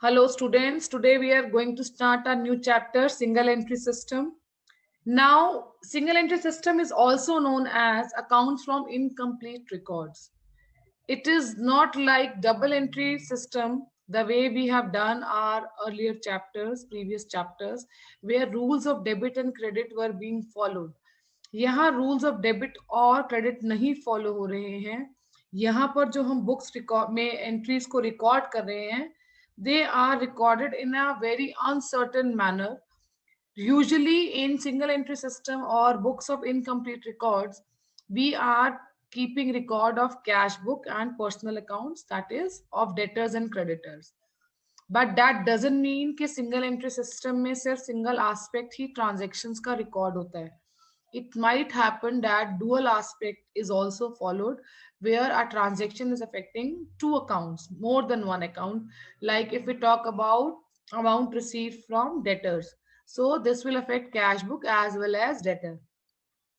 Hello students, today we are going to start a new chapter, single entry system. Now, single entry system is also known as accounts from incomplete records. It is not like double entry system the way we have done our earlier chapters, previous chapters, where rules of debit and credit were being followed. यहाँ rules of debit और credit नहीं follow हो रहे हैं. यहाँ पर जो हम बुक्स रिकॉर्ड में एंट्रीज को रिकॉर्ड कर रहे हैं, they are recorded in a very uncertain manner. Usually in single entry system or books of incomplete records, we are keeping record of cash book and personal accounts, that is of debtors and creditors. But that doesn't mean कि single entry system में सिर्फ single aspect ही transactions का record होता है. It might happen that dual aspect is also followed, where a transaction is affecting two accounts, more than one account. Like if we talk about amount received from debtors, so this will affect cash book as well as debtor.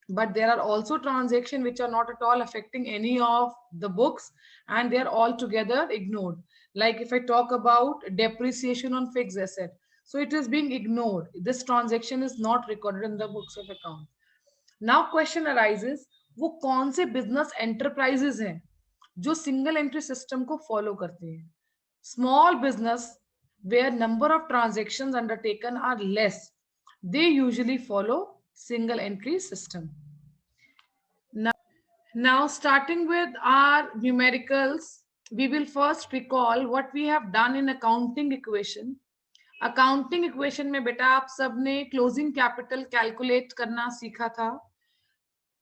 But there are also transactions which are not at all affecting any of the books, and they are altogether ignored. Like if I talk about depreciation on fixed asset, so it is being ignored. This transaction is not recorded in the books of account. Now question arises, वो कौन से business enterprises हैं जो single entry system को follow करते हैं? Small business where number of transactions undertaken are less, they usually follow single entry system. Now starting with our numericals, we will first recall what we have done in accounting equation. Accounting equation में बेटा आप सबने closing capital calculate करना सीखा था.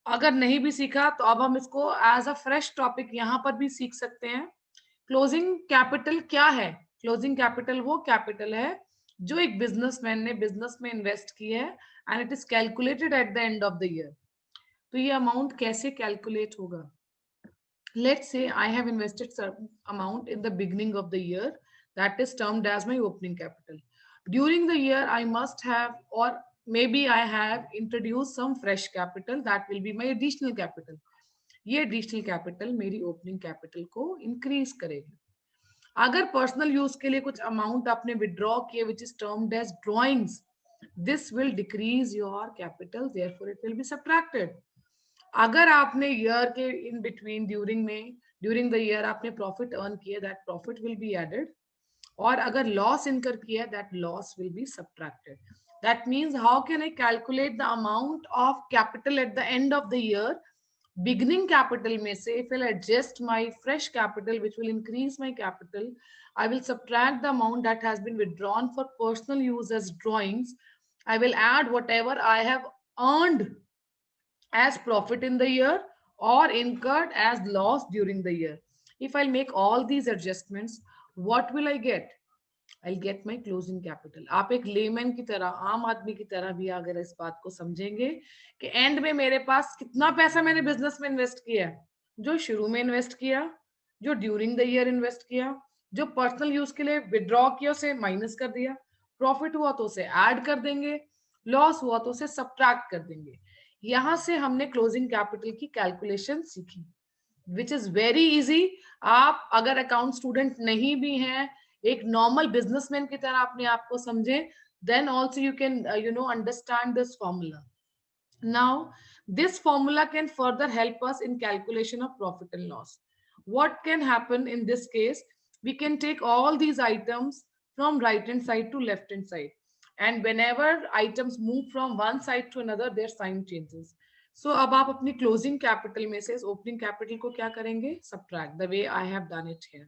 अगर नहीं भी सीखा तो अब हम इसको एज अ फ्रेश टॉपिक यहाँ पर भी सीख सकते हैं. क्लोजिंग कैपिटल क्या है? क्लोजिंग कैपिटल वो कैपिटल है जो एक बिजनेसमैन ने बिजनेस में इन्वेस्ट की है and it is calculated at the end of the year. तो ये अमाउंट कैसे कैलकुलेट होगा? Let's say I have invested certain amount in the beginning of the year, that is termed as my opening capital. During the year I must have, or maybe I have introduced some fresh capital, that will be my additional capital. ये additional capital मेरी opening capital को increase करेगी. अगर personal use के लिए कुछ amount आपने withdraw किए which is termed as drawings, this will decrease your capital, therefore it will be subtracted. अगर आपने ईयर के in between during the year आपने प्रॉफिट अर्न किया, that profit will be added. और अगर लॉस इनकर किया, that loss will be subtracted. That means how can I calculate the amount of capital at the end of the year? Beginning capital में से if I adjust my fresh capital which will increase my capital, I will subtract the amount that has been withdrawn for personal use as drawings. I will add whatever I have earned as profit in the year or incurred as loss during the year. If I'll make all these adjustments, what will I get? I'll get my closing capital. आप एक layman की तरह, आम आदमी की तरह भी अगर इस बात को समझेंगे कि एंड में मेरे पास कितना पैसा मैंने बिजनेस में इन्वेस्ट किया, जो शुरू में इन्वेस्ट किया, जो ड्यूरिंग द ईयर इन्वेस्ट किया, जो पर्सनल यूज के लिए विड्रॉ किया उसे माइनस कर दिया, प्रॉफिट हुआ तो उसे ऐड कर देंगे, लॉस हुआ तो उसे सब्ट्रैक्ट कर देंगे. यहां से हमने क्लोजिंग कैपिटल की कैलकुलेशन सीखी, विच इज वेरी इजी. आप अगर अकाउंट स्टूडेंट नहीं भी हैं, एक नॉर्मल बिजनेसमैन की तरह अपने आप को समझें, then also you can understand this formula. Now this formula can further help us in calculation of profit and loss. What can happen in this case? We can take all these items from right hand side to left hand side, and whenever items move from one side to another, their sign changes. So अब आप अपनी closing capital में से opening capital को क्या करेंगे? Subtract, the way I have done it here.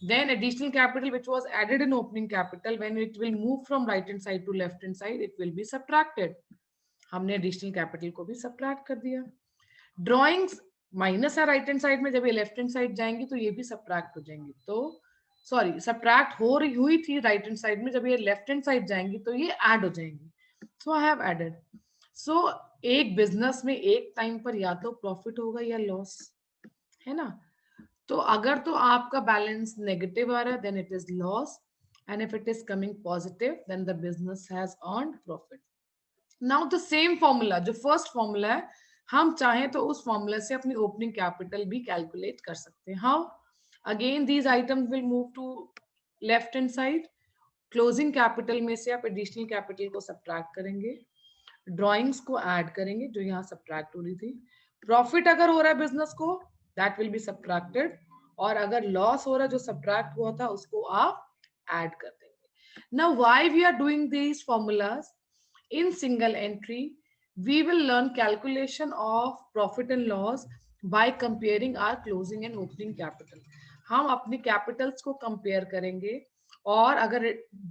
Then additional capital which was added in opening capital, when it will move from right hand side to left hand side, it will be subtracted. हमने additional capital को भी subtract कर दिया. Drawings minus है right hand side में, जब ये left hand side जाएंगी तो ये भी सब्ट्रैक्ट हो जाएंगी. तो सॉरी, सब्ट्रैक्ट हो रही हुई थी राइट हैंड साइड में, जब ये लेफ्ट हैंड साइड जाएंगी तो ये ऐड हो जाएंगी. सो आई हैव एडेड. सो एक बिजनेस में एक टाइम पर या तो प्रॉफिट होगा या लॉस, है ना? तो अगर तो आपका बैलेंस नेगेटिव आ रहा है, then it is loss, and if it is coming positive, then the business has earned profit. Now the same formula, जो फर्स्ट फॉर्मूला है, हम चाहें तो उस फॉर्मूला से अपनी ओपनिंग कैपिटल भी कैलकुलेट कर सकते हैं. How? Again these items will move to left hand side closing capital में से आप एडिशनल कैपिटल को सब्ट्रैक्ट करेंगे, ड्रॉइंग्स को ऐड करेंगे जो यहाँ सब्ट्रैक्ट हो रही थी, प्रॉफिट अगर हो रहा है बिजनेस को दैट विल बी सब्ट्रैक्टेड, और अगर लॉस हो रहा है जो सब्ट्रैक्ट हुआ था उसको आप ऐड कर देंगे. Now why we are doing these formulas in single entry? We will learn calculation of profit and loss by comparing our closing and opening capital. हम अपनी कैपिटल्स को कंपेयर करेंगे और अगर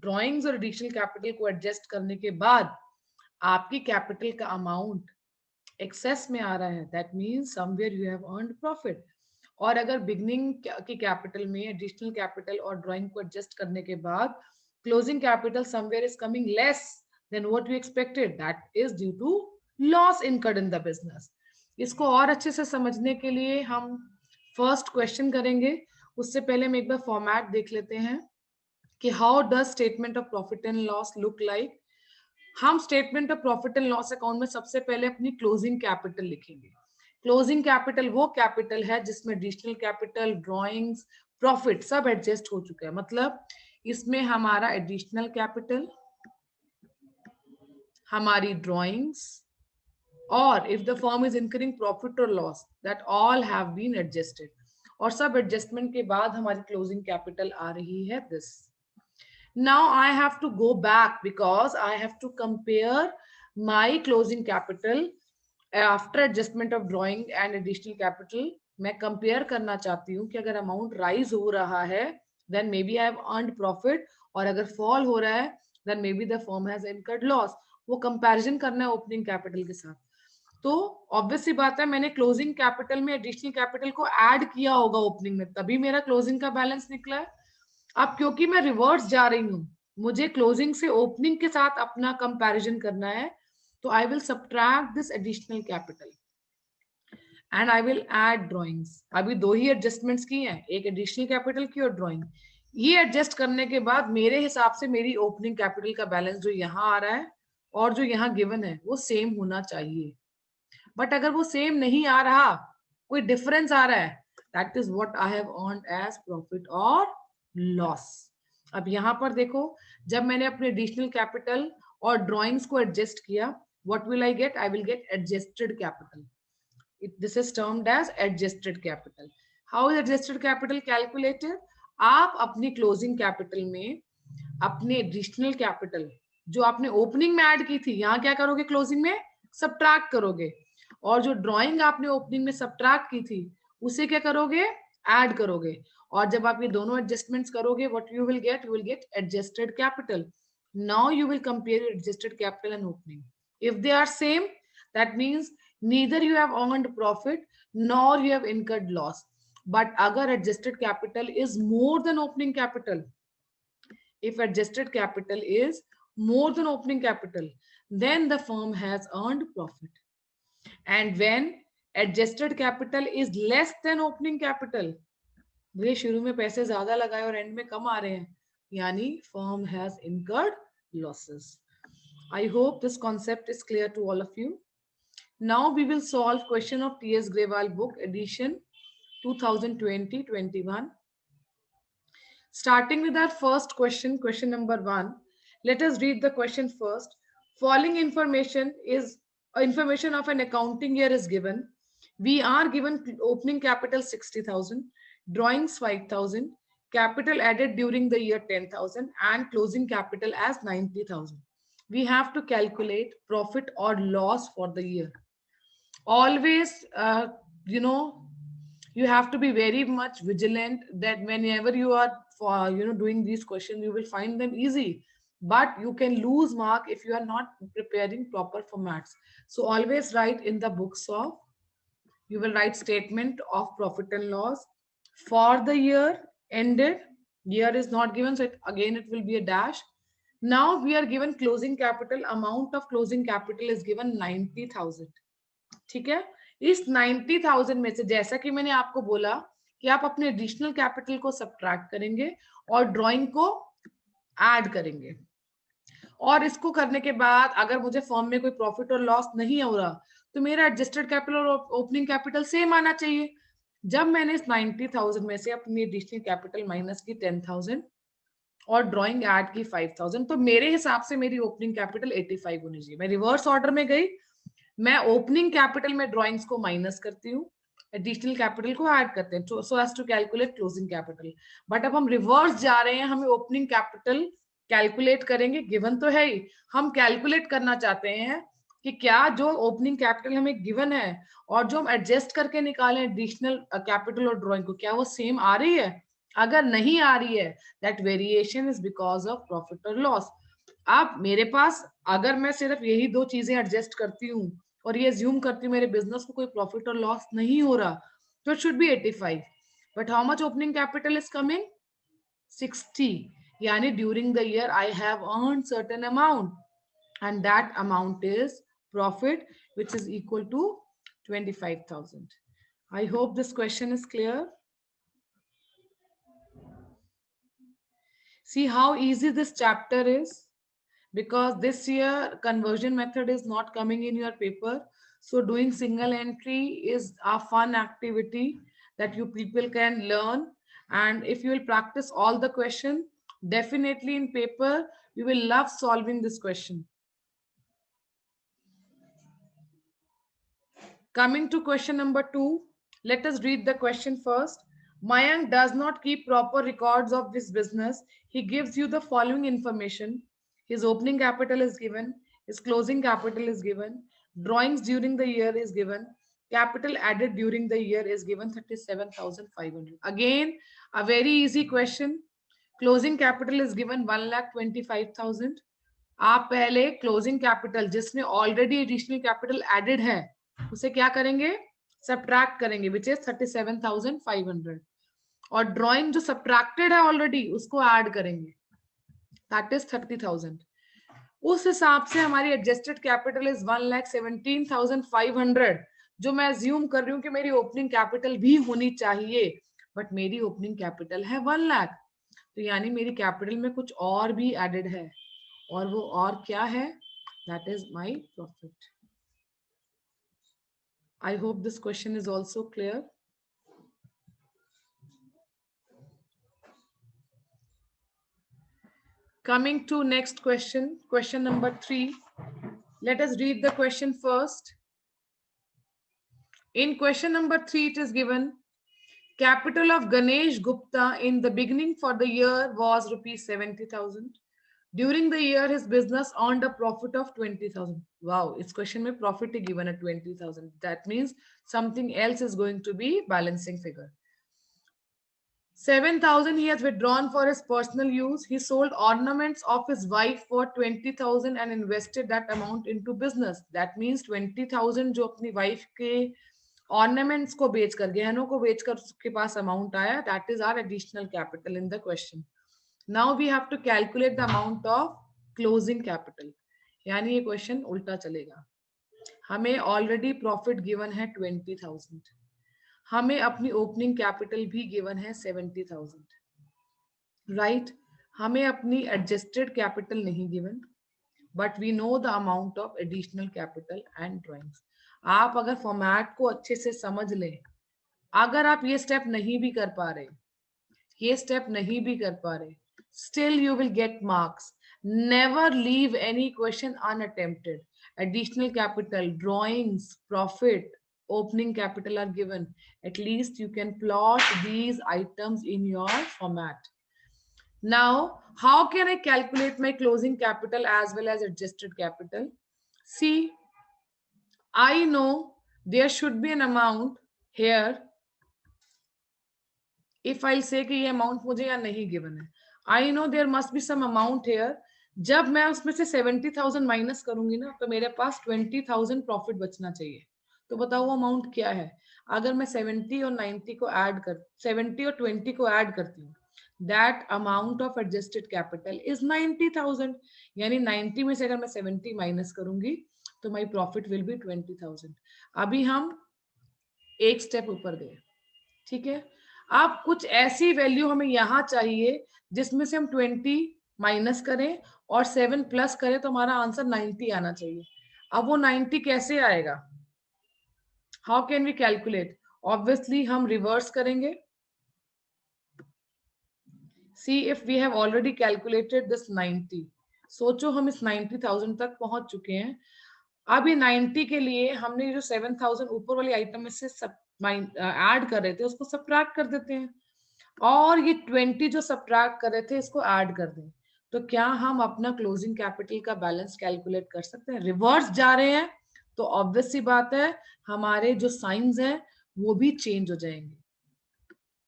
ड्राइंग्स और एडिशनल कैपिटल को एडजस्ट करने के बाद आपकी कैपिटल का अमाउंट एक्सेस में आ रहा है that means somewhere you have earned profit. और अगर बिगनिंग की कैपिटल में एडिशनल कैपिटल और ड्राइंग को एडजस्ट करने के बाद closing capital somewhere is coming less than what we expected that is due to loss incurred in the business. इसको और अच्छे से समझने के लिए हम फर्स्ट क्वेश्चन करेंगे. उससे पहले हम एक बार फॉर्मेट देख लेते हैं कि how does statement of profit and loss look like. हम statement of profit and loss account में सबसे पहले अपनी क्लोजिंग कैपिटल लिखेंगे. क्लोजिंग कैपिटल वो कैपिटल है जिसमें एडिशनल कैपिटल, ड्रॉइंग्स, प्रॉफिट सब एडजस्ट हो चुका है. मतलब इसमें हमारा एडिशनल कैपिटल, हमारी ड्रॉइंग्स और if the firm is incurring profit और loss that all have been adjusted. और सब एडजस्टमेंट के बाद हमारी क्लोजिंग कैपिटल आ रही है this. Now I have to go back because I have to compare my closing capital after adjustment of drawing and additional capital. मैं compare करना चाहती हूँ कि अगर अमाउंट राइज हो रहा है then maybe I have earned profit, और अगर फॉल हो रहा है then maybe the firm has incurred loss. वो कंपैरिजन करना है ओपनिंग कैपिटल के साथ. तो ऑब्वियस सी बात है मैंने क्लोजिंग कैपिटल में एडिशनल कैपिटल को ऐड किया होगा ओपनिंग में, तभी मेरा क्लोजिंग का बैलेंस निकला है. अब क्योंकि मैं रिवर्स जा रही हूँ, मुझे क्लोजिंग से ओपनिंग के साथ अपना कंपैरिजन करना है, तो I will subtract this additional capital and I will add drawings. अभी दो ही एडजस्टमेंट्स की हैं, एक एडिशनल कैपिटल की और ड्रॉइंग. ये एडजस्ट करने के बाद मेरे हिसाब से मेरी ओपनिंग कैपिटल का बैलेंस जो यहाँ आ रहा है और जो यहाँ गिवन है वो सेम होना चाहिए. बट अगर वो सेम नहीं आ रहा, कोई डिफरेंस आ रहा है, that is what I have earned as profit और लॉस. अब यहां पर देखो, जब मैंने अपने एडिशनल कैपिटल और ड्रॉइंग्स को एडजस्ट किया, what will I get? I will get adjusted capital. This is termed as adjusted capital. How is adjusted capital calculated? आप अपनी क्लोजिंग कैपिटल में अपने एडिशनल कैपिटल जो आपने ओपनिंग में ऐड की थी, यहाँ क्या करोगे? क्लोजिंग में सब्ट्रैक्ट करोगे. और जो ड्रॉइंग आपने ओपनिंग में सब्ट्रैक्ट की थी उसे क्या करोगे? ऐड करोगे. और जब आप ये दोनों एडजस्टमेंट्स करोगे, what you will get? You will get adjusted capital. Now you will compare adjusted capital and opening. इफ दे आर सेम, दैट मीन्स neither you have earned profit nor you have incurred loss. But अगर adjusted capital is more than opening capital, if adjusted capital is more than opening capital, then the firm has earned profit. And when adjusted capital is less than opening capital, वे शुरू में पैसे ज्यादा लगाए और and में कम आ रहे हैं, यानी firm has incurred losses. I hope this concept is clear to all of you. Now we will solve question of T.S. Grewal book edition 2020-21. Starting with our first question, question number 1. Let us read the question first. Following information of an accounting year is given. We are given opening capital 60,000, drawings 5,000, capital added during the year 10,000, and closing capital as 90,000. We have to calculate profit or loss for the year. Always, you have to be very much vigilant that whenever you are doing these questions, you will find them easy, but you can lose mark if you are not preparing proper formats. So always write in the books of, you will write statement of profit and loss for the year ended. Year is not given, so again it will be a dash. Now we are given closing capital. Amount of closing capital is given 90,000. ठीक है. इस 90,000 में से, जैसा कि मैंने आपको बोला कि आप अपने एडिशनल कैपिटल को सब्ट्रैक्ट करेंगे और ड्राइंग को ऐड करेंगे. और इसको करने के बाद अगर मुझे फर्म में कोई प्रॉफिट और लॉस नहीं हो रहा, तो मेरा एडजस्टेड कैपिटल और ओपनिंग कैपिटल सेम आना चाहिए. जब मैंने इस 90,000 में से अपनी एडिशनल कैपिटल माइनस की 10,000, और ड्राइंग ऐड की 5000, तो मेरे हिसाब से मेरी ओपनिंग कैपिटल 85 होनी चाहिए। मैं रिवर्स ऑर्डर में गई, मैं ओपनिंग कैपिटल में ड्राइंग्स को माइनस करती हूँ, एडिशनल कैपिटल को ऐड करते हैं so as to calculate closing capital. But अब हम रिवर्स जा रहे हैं, हमें ओपनिंग कैपिटल कैलकुलेट करेंगे, गिवन तो है ही, हम कैलकुलेट करना चाहते हैं कि क्या जो ओपनिंग कैपिटल हमें गिवन है और जो हम एडजस्ट करके निकालें एडिशनल कैपिटल और ड्राइंग को, क्या वो सेम आ रही है। अगर नहीं आ रही है, that variation is because of profit और लॉस। अब मेरे पास अगर मैं सिर्फ यही दो चीजें एडजस्ट करती हूँ और ये ज्यूम करती हूँ मेरे बिजनेस को कोई प्रॉफिट और लॉस नहीं हो रहा, तो it should be 85। But how much opening capital is coming? 60। यानी during the year I have earn certain amount and that amount is profit which is equal to 25,000। I hope this question is clear. See how easy this chapter is, because this year conversion method is not coming in your paper, so doing single entry is a fun activity that you people can learn. And if you will practice all the question, definitely in paper you will love solving this question. Coming to question number 2, let us read the question first. Mayank does not keep proper records of this business. He gives you the following information. His opening capital is given. His closing capital is given. Drawings during the year is given. Capital added during the year is given 37,500. Again, a very easy question. Closing capital is given 1,25,000. आप पहले closing capital जिसमें already additional capital added है उसे क्या करेंगे? Subtract करेंगे, which is 37,500। और drawing जो सब्ट्रैक्टेड है ऑलरेडी उसको ऐड करेंगे, दैट इज 30,000। उस हिसाब से हमारी एडजस्टेड कैपिटल इज 1,17,500, जो मैं अज्यूम कर रही हूँ कि मेरी ओपनिंग कैपिटल भी होनी चाहिए, बट मेरी ओपनिंग कैपिटल है 1 लाख। तो यानी मेरी कैपिटल में कुछ और भी एडेड है, और वो और क्या है? That is my profit. I hope this question is also clear. Coming to next question, question number 3. Let us read the question first. In question number 3, it is given capital of Ganesh Gupta in the beginning for the year was rupees 70,000. During the year, his business earned a profit of 20,000. Wow, it's question में profit is given at 20,000. That means something else is going to be balancing figure. 7,000 he has withdrawn for his personal use. He sold ornaments of his wife for 20,000 and invested that amount into business. That means 20,000 जो अपनी wife के ornaments को बेचकर, गहनों को बेचकर उसके पास amount आया, that is our additional capital in the question. Now we have to calculate the amount of closing capital. यानी ये question उल्टा चलेगा। हमें already profit given है 20,000, हमें अपनी ओपनिंग कैपिटल भी गिवन है 70,000, राइट। हमें अपनी एडजस्टेड कैपिटल नहीं given, but we know the amount of additional capital and drawings. आप अगर फॉर्मेट को अच्छे से समझ लें, अगर आप ये स्टेप नहीं भी कर पा रहे, ये स्टेप नहीं भी कर पा रहे, still you will get marks. Never leave any question unattempted. Additional capital, drawings, profit, opening capital are given. At least you can plot these items in your format. Now, how can I calculate my closing capital as well as adjusted capital? See, I know there should be an amount here. If I'll say कि ये amount मुझे या नहीं given है, I know there must be some amount here. जब मैं उसमें से 70,000 माइनस करूंगी ना, तो मेरे पास 20,000 प्रॉफिट बचना चाहिए। तो बताओ वो अमाउंट क्या है? अगर मैं 70 और 90 को ऐड कर 70 और 20 को ऐड करती हूँ, that amount of adjusted capital is 90,000। यानी 90 में से अगर मैं 70 माइनस करूंगी तो माई प्रॉफिट विल बी 20,000। अभी हम एक स्टेप ऊपर गए, ठीक है। अब कुछ ऐसी वैल्यू हमें यहां चाहिए जिसमें से हम 20 माइनस करें और 7 प्लस करें, तो हमारा आंसर 90 आना चाहिए। अब वो 90 कैसे आएगा? How can we calculate? Obviously हम रिवर्स करेंगे। See if we have already calculated this 90, सोचो हम इस 90,000 तक पहुंच चुके हैं। अब ये 90 के लिए हमने जो 7,000 ऊपर वाली आइटम में से सब ऐड कर रहे थे उसको सब्ट्रैक्ट कर देते हैं, और ये 20 जो सब्ट्रैक्ट कर रहे थे इसको ऐड कर दें। तो क्या हम अपना क्लोजिंग कैपिटल का बैलेंस कैलकुलेट कर सकते हैं? रिवर्स जा रहे हैं तो ऑब्वियस सी बात है हमारे जो साइंस हैं वो भी चेंज हो जाएंगे,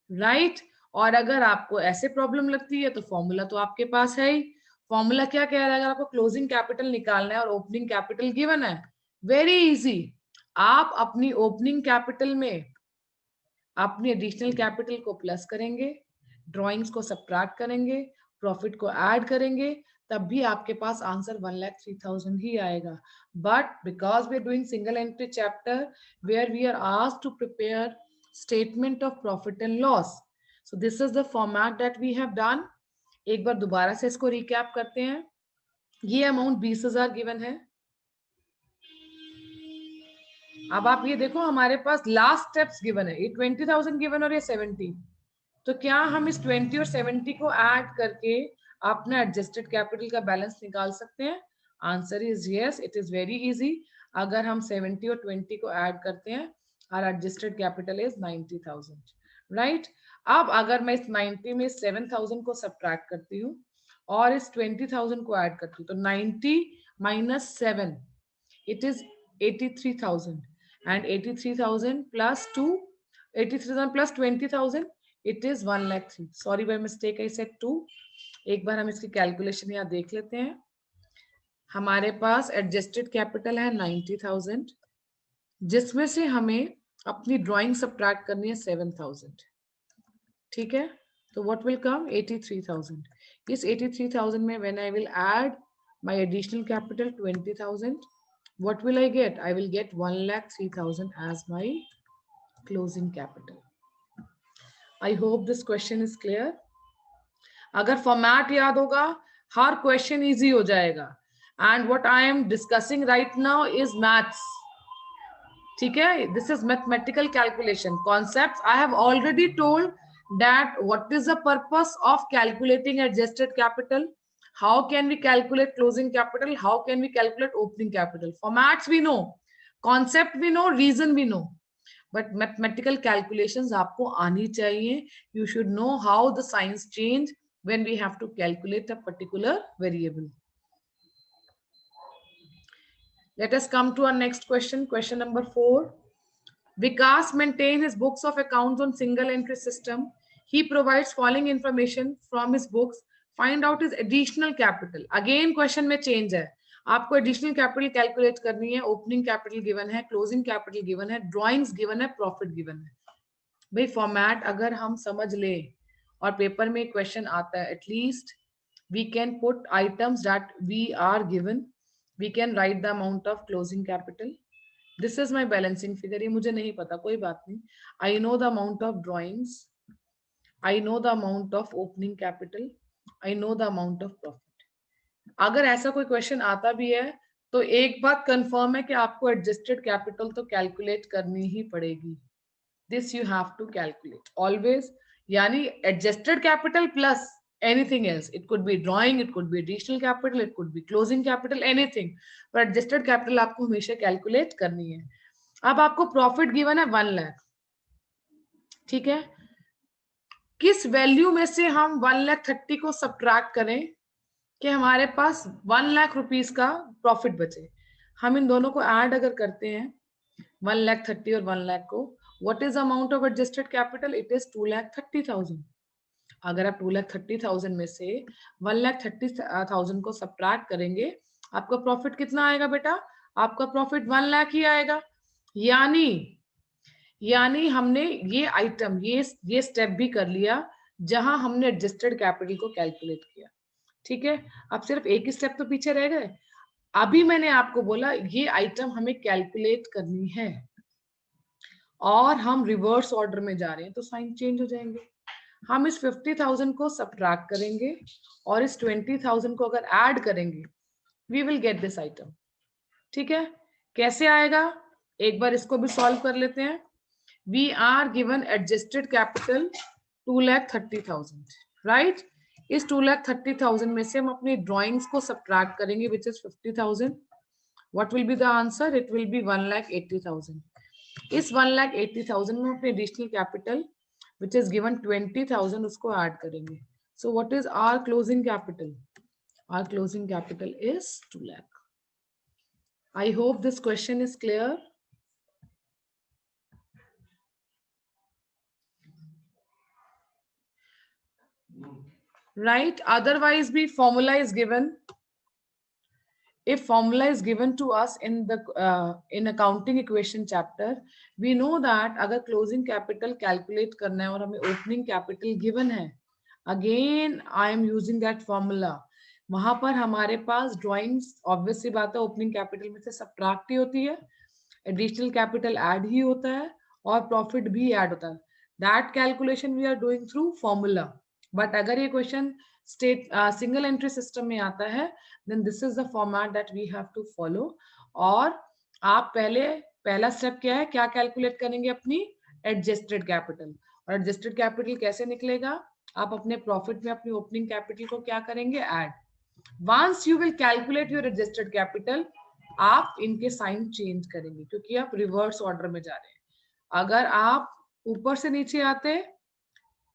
राइट? और अगर आपको ऐसे प्रॉब्लम लगती है तो फॉर्मूला तो आपके पास है ही। फॉर्मूला क्या कह रहा है? अगर आपको क्लोजिंग कैपिटल निकालना है और ओपनिंग कैपिटल गिवन है, वेरी इजी, आप अपनी ओपनिंग कैपिटल में अपनी एडिशनल कैपिटल को प्लस करेंगे, ड्रॉइंग्स को सब्ट्रैक्ट करेंगे, प्रॉफिट को ऐड करेंगे, तब भी आपके पास आंसर 1,03,000 ही आएगा। But because we are doing single entry chapter where we are asked to prepare statement of profit and loss, so this is the format that we have done. एक बार दोबारा से इसको रिकैप करते हैं। ये अमाउंट 20,000 गिवन है। अब आप ये देखो हमारे पास लास्ट स्टेप्स गिवन है, ये 20,000 गिवन और ये 70, तो क्या हम इस 20 और 70 को ऐड करके अपना एडजस्टेड कैपिटल का बैलेंस निकाल सकते हैं? Answer is yes, it is very easy. अगर हम 70 और 20 को ऐड करते हैं, और एडजस्टेड कैपिटल इज 90,000, राइट? अब अगर मैं इस 90 में 7,000 को सब्ट्रैक्ट करती हूँ और इस 20,000 को ऐड करती हूँ, तो 90 minus 7 it is 83,000, and 83,000 plus 2, 83,000 plus 20,000, it is 1,03,000. Sorry by mistake I said 2. एक बार हम इसकी कैलकुलेशन यहाँ देख लेते हैं। हमारे पास एडजस्टेड कैपिटल है 90,000, जिसमें से हमें अपनी ड्राइंग सब्ट्रैक्ट करनी है 7,000, ठीक है? तो व्हाट विल कम? 83,000। इस 83,000 में when I will add my additional capital 20,000, what will I get? I will get 1,03,000 as my closing capital. I hope this question is clear. अगर फॉर्मेट याद होगा हर क्वेश्चन इजी हो जाएगा। And what I am discussing right now is maths, ठीक है? This is mathematical calculation concepts. I have already told that what is the purpose of calculating adjusted capital, how can we calculate closing capital, how can we calculate opening capital. Formats we know, concept we know, reason we know, but mathematical calculations आपको आनी चाहिए. You should know how the signs change when we have to calculate a particular variable. Let us come to our next question. Question number 4. Vikas maintains his books of accounts on single entry system. He provides following information from his books. Find out his additional capital. Again question में change है, आपको additional capital calculate करनी है। Opening capital given है, closing capital given है, drawings given है, profit given है। भाई format अगर हम समझ ले और पेपर में question आता है, at least we can put items that we are given. We can write the amount of closing capital. This is my balancing figure. ये मुझे नहीं पता, कोई बात नहीं। I know the amount of drawings. I know the amount of opening capital. I know the amount of profit. अगर ऐसा कोई क्वेश्चन आता भी है तो एक बात कंफर्म है कि आपको एडजस्टेड कैपिटल तो कैलकुलेट करनी ही पड़ेगी। This you have to calculate always, यानी adjusted capital plus anything else. It could be drawing, it could be additional capital, it could be closing capital, anything. But adjusted capital आपको हमेशा calculate करनी है। अब आपको प्रॉफिट गिवन है 1 लाख, ठीक है? किस वैल्यू में से हम 1,30,000 को सब्ट्रैक्ट करें कि हमारे पास 1 लाख रुपीस का प्रॉफिट बचे? हम इन दोनों को ऐड अगर करते हैं 1,30,000 और 1 लाख को, what is amount of adjusted capital? It is 2,30,000। अगर आप 2,30,000 में से 1,30,000 को सब्ट्रैक्ट करेंगे, आपका प्रॉफिट कितना आएगा बेटा? आपका प्रॉफिट 1 लाख ही आएगा। यानी हमने ये आइटम, ये स्टेप भी कर लिया जहां हमने एडजस्टेड कैपिटल को कैलकुलेट किया, ठीक है? अब सिर्फ एक ही स्टेप तो पीछे रह गए। अभी मैंने आपको बोला ये आइटम हमें कैलकुलेट करनी है और हम रिवर्स ऑर्डर में जा रहे हैं, तो साइन चेंज हो जाएंगे। हम इस 50,000 को सब्ट्रैक्ट करेंगे और इस 20,000 को अगर ऐड करेंगे, we will get this item, ठीक है? कैसे आएगा? एक बार इसको भी सॉल्व कर लेते हैं। We are given adjusted capital 2,30,000, right? इस 2,30,000 में से हम अपनी ड्राइंग्स को सब्ट्रैक्ट करेंगे which is 50,000. What will be the answer? It will be 1,80,000. इस 1,80,000 में अपने additional capital which is given 20,000 उसको ऐड करेंगे. So what is our closing capital? Our closing capital is 2 lakh. I hope this question is clear. Right? Otherwise, the formula is given. If formula is given to us in the in accounting equation chapter, we know that अगर closing capital calculate करना है और हमें opening capital given है, again I am using that formula. वहां पर हमारे पास drawings obvious सी बात है ओपनिंग कैपिटल में से सब्ट्रैक्ट ही होती है, एडिशनल कैपिटल ऐड ही होता है और प्रॉफिट भी ऐड होता है. That calculation we are doing through formula. But अगर ये question state single entry system में आता है then this is the format that we have to follow. और आप पहला स्टेप क्या है, क्या कैलकुलेट करेंगे? अपनी एडजस्टेड कैपिटल. और एडजस्टेड कैपिटल कैसे निकलेगा? आप अपने प्रॉफिट में अपनी ओपनिंग कैपिटल को क्या करेंगे? Add. Once you will calculate your adjusted capital, आप इनके साइन चेंज करेंगे क्योंकि आप रिवर्स ऑर्डर में जा रहे हैं. अगर आप ऊपर से नीचे आते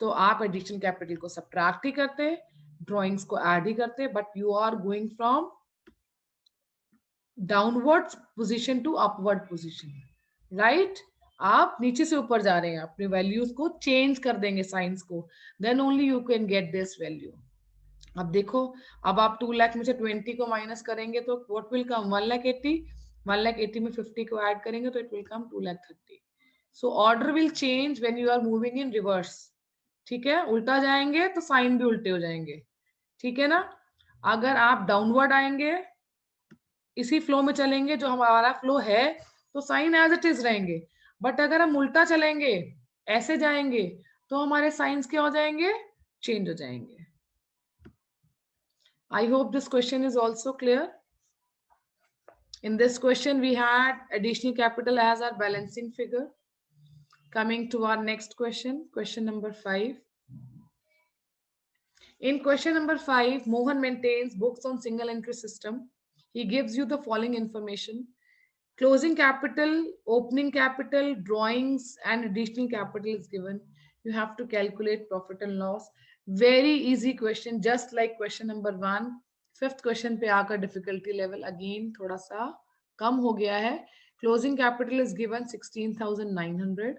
तो आप एडिशनल कैपिटल को सब्ट्रैक्ट ही करते, ड्राइंग्स को ऐड ही करते, but you are going from downward position to upward position. Right? आप नीचे से ऊपर जा रहे हैं, अपनी वैल्यूज को चेंज कर देंगे साइंस को, then only you can get this value. अब देखो, अब आप 2 लाख में से 20 को माइनस करेंगे तो व्हाट विल कम? 1,80,000. 1,80,000 में 50 को ऐड करेंगे तो it will come 2,30,000. So order will change when you are moving in reverse. ठीक है? उल्टा जाएंगे तो साइन भी उल्टे हो जाएंगे. ठीक है ना? अगर आप डाउनवर्ड आएंगे, इसी फ्लो में चलेंगे जो हमारा फ्लो है, तो साइन एज इट इज रहेंगे. बट अगर हम उल्टा चलेंगे, ऐसे जाएंगे, तो हमारे साइंस क्या हो जाएंगे? चेंज हो जाएंगे. I hope this question is also clear. In this question, we had additional capital as our balancing figure. Coming to our next question, question number 5. In question number 5, Mohan maintains books on single entry system. He gives you the following information: closing capital, opening capital, drawings, and additional capital is given. You have to calculate profit and loss. Very easy question, just like question number 1. Fifth question पे आकर difficulty level again थोड़ा सा कम हो गया है. Closing capital is given 16,900.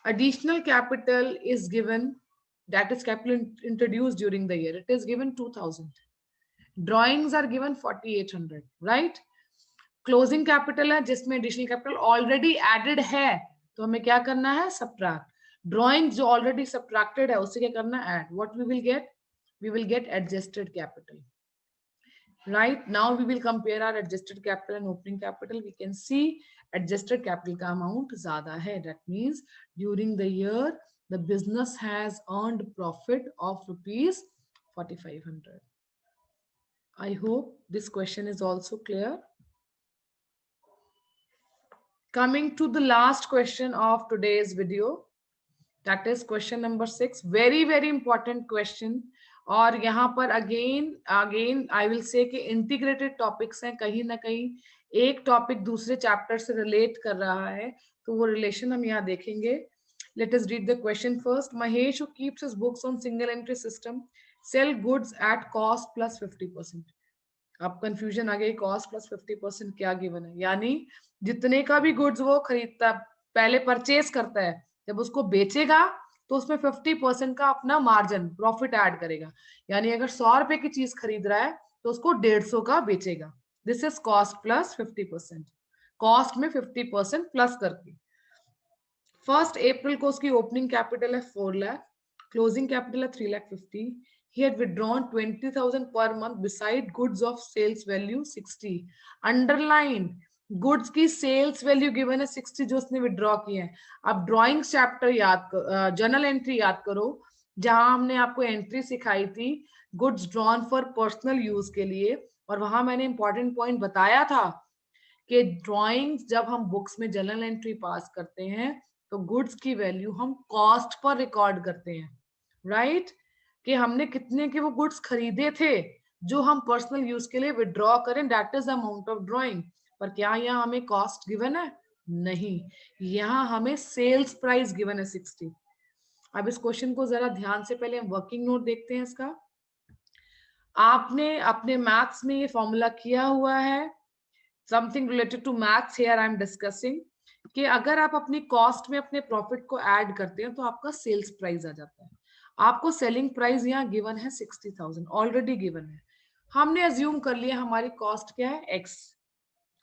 Additional capital is given, that is capital introduced during the year, it is given 2,000. Drawings are given 4,800. Right? Closing capital है जिसमें additional capital already added है, तो हमें क्या करना है? सब्ट्रैक्ट. ड्राइंग जो ऑलरेडी सब्ट्रैक्टेड है उससे क्या करना है? Add. What we will get? We will get adjusted capital. Right? Now we will compare our adjusted capital and opening capital. We can see adjusted capital का amount ज़्यादा है. That means during the year the business has earned profit of rupees 4,500. I hope this question is also clear. Coming to the last question of today's video, that is question number 6. Very very important question. और यहाँ पर again I will say कि integrated topics हैं, कहीं ना कहीं एक topic दूसरे चैप्टर से रिलेट कर रहा है, तो वो रिलेशन हम यहाँ देखेंगे. Let us read the question first. Mahesh who keeps his books on single entry system sell goods at cost plus 50%. अब कंफ्यूजन आ गई, कॉस्ट प्लस 50% क्या गिवन है? यानी जितने का भी गुड्स वो खरीदता, पहले परचेज करता है, जब उसको बेचेगा तो उसमें 50% का अपना मार्जिन प्रॉफिट ऐड करेगा. यानी अगर 100 रुपए की चीज खरीद रहा है तो उसको 150 का बेचेगा. This is cost plus 50%. Cost में 50% प्लस करके 1 अप्रैल को उसकी ओपनिंग कैपिटल है 4 लाख, क्लोजिंग कैपिटल है 3,50,000. He had withdrawn 20,000 per month beside goods of sales value 60. Underline, goods की सेल्स वैल्यू गिवन है 60 जो उसने विड्रॉ किए हैं. अब ड्राइंग चैप्टर याद करो, जर्नल एंट्री याद करो, जहां हमने आपको एंट्री सिखाई थी goods drawn for personal use के लिए, और वहां मैंने इंपॉर्टेंट पॉइंट बताया था कि ड्राइंग्स जब हम बुक्स में जर्नल एंट्री पास करते हैं तो गुड्स की वैल्यू हम कॉस्ट पर रिकॉर्ड करते हैं. राइट? कि हमने कितने के वो गुड्स खरीदे थे जो हम पर्सनल यूज के लिए विड्रॉ करें, that is amount of drawing. पर क्या यहाँ हमें कॉस्ट गिवन है? नहीं, यहाँ हमें सेल्स प्राइस गिवन है 60। अब इस क्वेश्चन को जरा ध्यान से पहले हम वर्किंग नोट देखते हैं इसका। आपने अपने मैथ्स में ये फॉर्मूला किया हुआ है, something related to maths here I am discussing, कि अगर आप अपनी कॉस्ट में अपने प्रॉफिट को ऐड करते हैं तो आपका सेल्स प्राइस आ जाता है। आपको सेलिंग प्राइस यहाँ गिवन है 60,000, ऑलरेडी गिवन है। हमने अज्यूम कर लिया हमारी कॉस्ट क्या है, एक्स,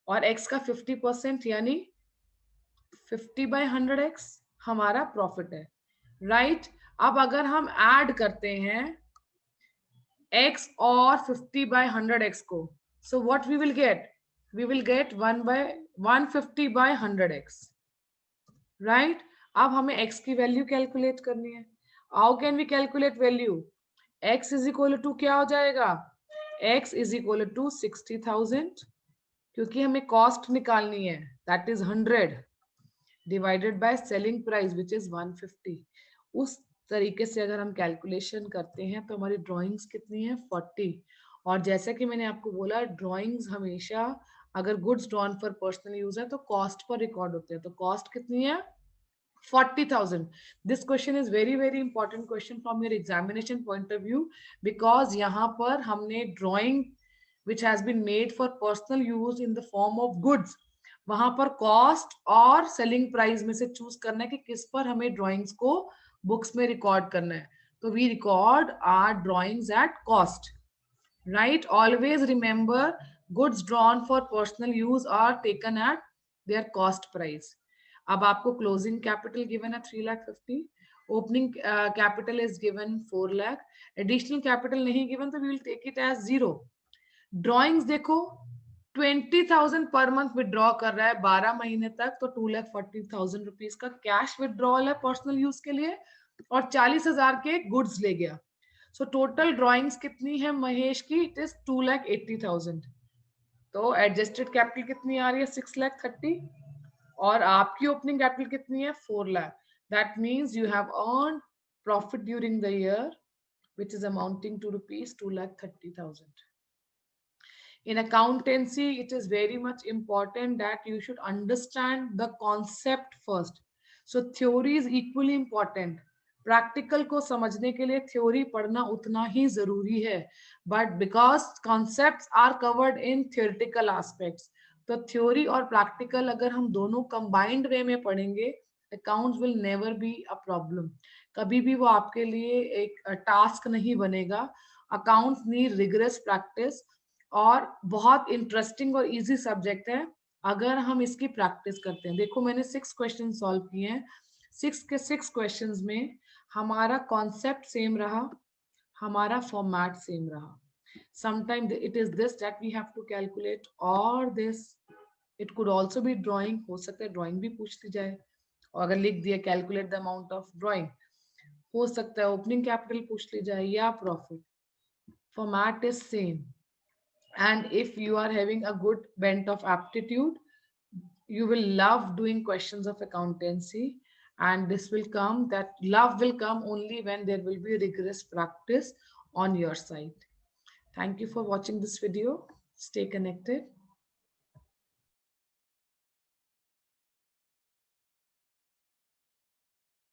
और एक्स का 50% यानी 50/100x हमारा प्रॉफिट है, राइट। अब अगर हम ऐड करते हैं x और 50/100x को, so what we will get? We will get 150/100x, right? अब हमें x की वैल्यू कैलकुलेट करनी है। How can we calculate value? x is equal to क्या हो जाएगा? x इज इक्वल टू 60,000, क्योंकि हमें कॉस्ट निकालनी है, that is 100 divided by selling price which is 150। उस तरीके से अगर हम कैलकुलेशन करते हैं तो हमारी ड्राइंग्स कितनी है, 40। और जैसा कि मैंने आपको बोला, ड्राइंग्स हमेशा अगर goods drawn for personal use है तो कॉस्ट पर रिकॉर्ड होते हैं। तो कॉस्ट कितनी है, 40,000। This question is very very important question from your examination point of view, because यहाँ पर हमने drawing which has been made for personal use in the form of goods, वहां पर कॉस्ट और सेलिंग प्राइस में से चूज करना है कि किस पर हमें ड्राइंग्स को बुक्स में रिकॉर्ड करना है। तो we record are drawings at cost, right. Always remember, goods drawn for personal use are taken at their cost price. अब आपको क्लोजिंग कैपिटल गिवन है 3,50,000, opening capital is given 4 lakh, additional capital नहीं given तो we will take it as 0। Drawings देखो, 20,000 per month withdraw कर रहा है 12 महीने तक, तो 2,40,000 रुपीज का कैश विड्रॉल है पर्सनल यूज के लिए, और 40,000 के गुड्स ले गया। सो टोटल ड्रॉइंग्स कितनी है महेश की? It is 2,80,000। तो एडजस्टेड कैपिटल कितनी आ रही है, 6,30,000, और आपकी ओपनिंग कैपिटल कितनी है, 4 lakh. That means you have earn profit during the year which is amounting to rupees 2,30,000। In accountancy, it is very much important that you should understand the concept first. So theory is equally important. Practical को समझने के लिए theory पढ़ना उतना ही जरूरी है, but because concepts are covered in theoretical aspects, तो थ्योरी और प्रैक्टिकल अगर हम दोनों कंबाइंड वे में पढ़ेंगे, accounts will never be a problem. कभी भी वो आपके लिए एक टास्क नहीं बनेगा। अकाउंट्स नीड रिगरस प्रैक्टिस, और बहुत इंटरेस्टिंग और इजी सब्जेक्ट है अगर हम इसकी प्रैक्टिस करते हैं। देखो मैंने 6 क्वेश्चन सॉल्व किए हैं, 6 के 6 क्वेश्चंस में हमारा कॉन्सेप्ट सेम रहा, हमारा फॉर्मेट सेम रहा। Sometime it is this that we have to calculate, और this it could also be drawing, हो सकता है ड्राइंग भी पूछ ली जाए, और अगर लिख दिया calculate the amount of drawing, हो सकता है ओपनिंग कैपिटल पूछ ली जाए या profit. Format is same, and if you are having a good bent of aptitude, you will love doing questions of accountancy, and this will come, that love will come only when there will be rigorous practice on your side. Thank you for watching this video. Stay connected.